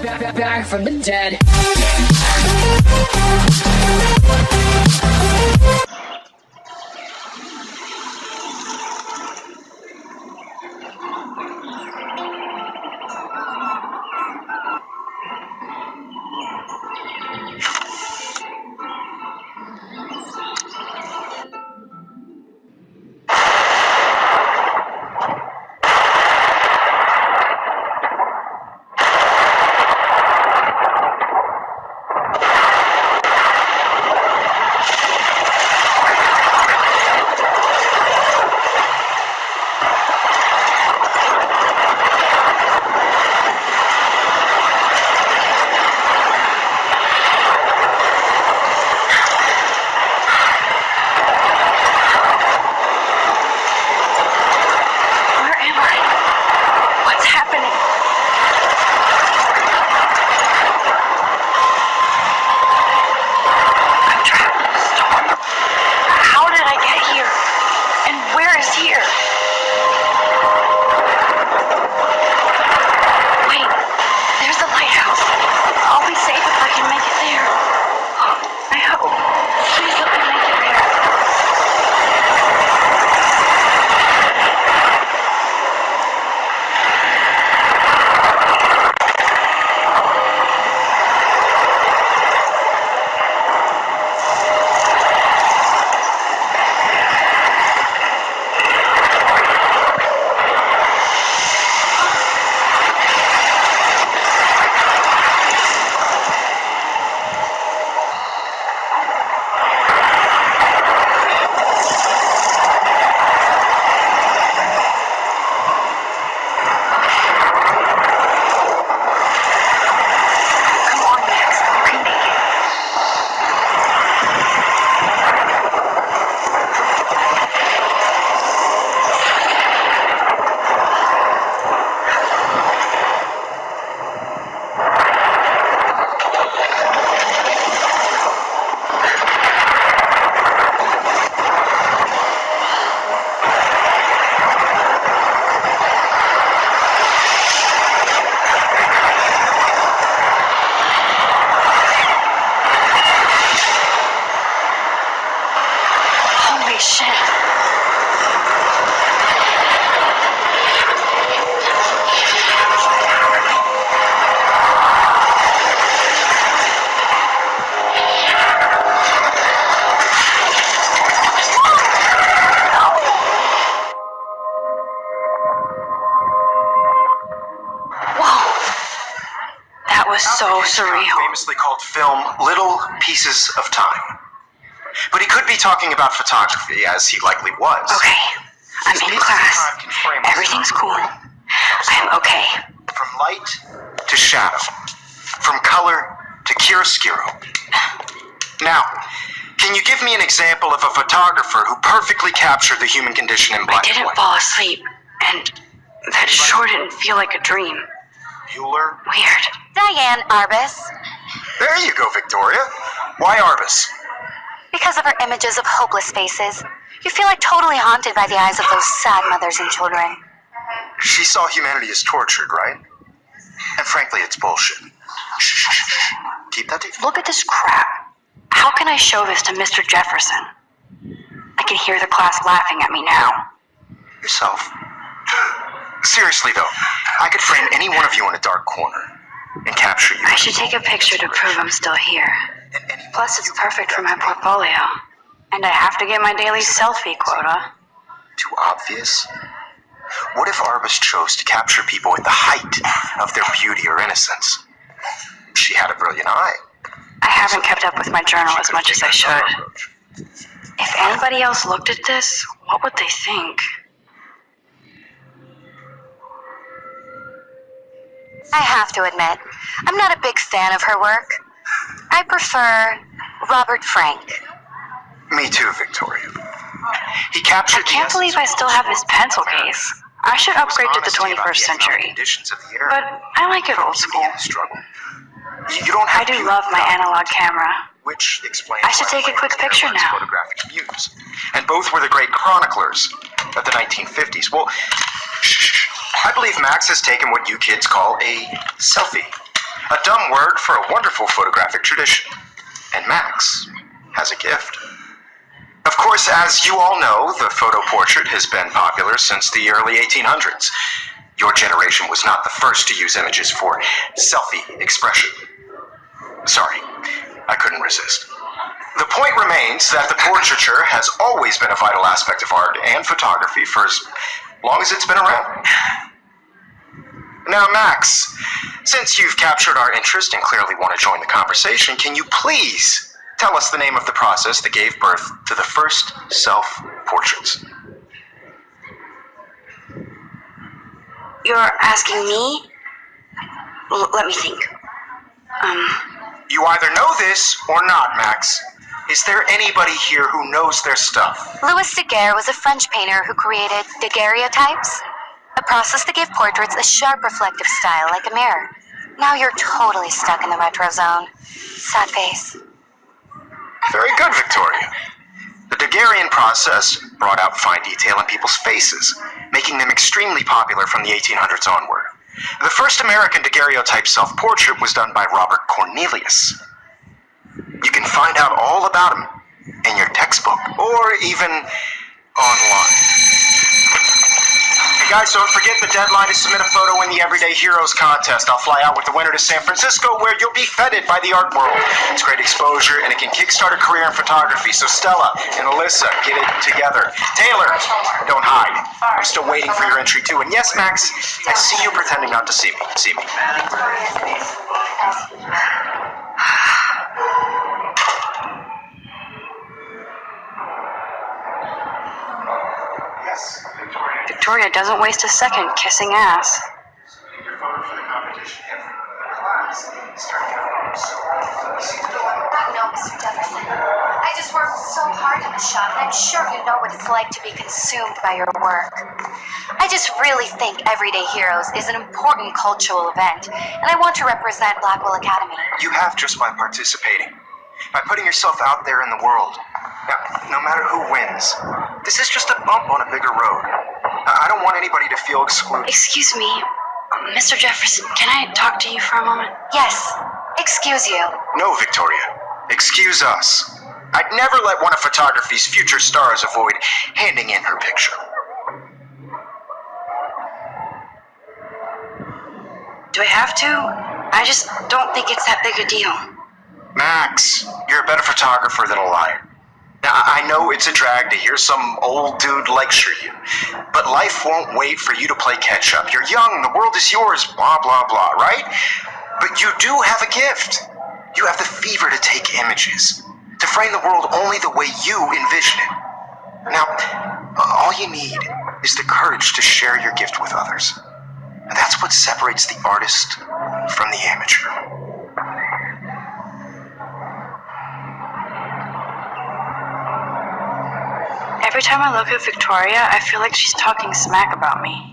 Back from the dead. So surreal. Famously called film Little Pieces of Time. But he could be talking about photography, as he likely was. Okay, I'm in class. Everything's cool. I'm okay. From light to shadow. From color to chiaroscuro. Now, can you give me an example of a photographer who perfectly captured the human condition in black and I didn't white? fall asleep, and that sure didn't feel like a dream. Bueller? Weird. Diane Arbus. There you go, Victoria. Why Arbus? Because of her images of hopeless faces, you feel like totally haunted by the eyes of those sad mothers and children. She saw humanity as tortured, right? And frankly, it's bullshit. Shh. Keep that to yourself. Look at this crap. How can I show this to Mr. Jefferson? I can hear the class laughing at me now. Yourself. Seriously, though, I could frame any one of you in a dark corner and capture you. I should take a picture to prove I'm still here. Plus, it's perfect for my portfolio. And I have to get my daily selfie quota. Too obvious? What if Arbus chose to capture people at the height of their beauty or innocence? She had a brilliant eye. I haven't kept up with my journal as much as I should. If anybody else looked at this, what would they think? I have to admit, I'm not a big fan of her work. I prefer Robert Frank. Me too, Victoria. He captured I can't believe I still have this pencil case. I should upgrade to the 21st century. But I like it old school. You don't have I do love my analog camera. Which explains I should take a quick picture now. Photographic muse. And both were the great chroniclers of the 1950s. Well, I believe Max has taken what you kids call a selfie. A dumb word for a wonderful photographic tradition. And Max has a gift. Of course, as you all know, the photo portrait has been popular since the early 1800s. Your generation was not the first to use images for selfie expression. Sorry, I couldn't resist. The point remains that the portraiture has always been a vital aspect of art and photography for as long as it's been around. Now, Max, since you've captured our interest and clearly want to join the conversation, can you please tell us the name of the process that gave birth to the first self-portraits? You're asking me? Let me think. You either know this or not, Max. Is there anybody here who knows their stuff? Louis Daguerre was a French painter who created daguerreotypes, a process that gave portraits a sharp reflective style like a mirror. Now you're totally stuck in the retro zone. Sad face. Very good, Victoria. The Daguerrean process brought out fine detail in people's faces, making them extremely popular from the 1800s onward. The first American daguerreotype self-portrait was done by Robert Cornelius. You can find out all about him in your textbook, or even online. Hey guys, don't forget the deadline to submit a photo in the Everyday Heroes contest. I'll fly out with the winner to San Francisco, where you'll be feted by the art world. It's great exposure, and it can kickstart a career in photography. So Stella and Alyssa, get it together. Taylor, don't hide. I'm still waiting for your entry too. And yes, Max, I see you pretending not to see me. See me. Yes, Victoria. Victoria doesn't waste a second kissing ass. Your photo for the competition every class. Starting out so No, Mr. Jefferson. I just worked so hard in the shop, and I'm sure you know what it's like to be consumed by your work. I just really think Everyday Heroes is an important cultural event, and I want to represent Blackwell Academy. You have just by participating, by putting yourself out there in the world. Now, no matter who wins, this is just a bump on a bigger road. I don't want anybody to feel excluded. Excuse me, Mr. Jefferson, can I talk to you for a moment? Yes, excuse you. No, Victoria. Excuse us. I'd never let one of photography's future stars avoid handing in her picture. Do I have to? I just don't think it's that big a deal. Max, you're a better photographer than a liar. Now, I know it's a drag to hear some old dude lecture you, but life won't wait for you to play catch up. You're young, the world is yours, blah, blah, blah, right? But you do have a gift. You have the fever to take images, to frame the world only the way you envision it. Now, all you need is the courage to share your gift with others. And that's what separates the artist from the amateur. Every time I look at Victoria, I feel like she's talking smack about me.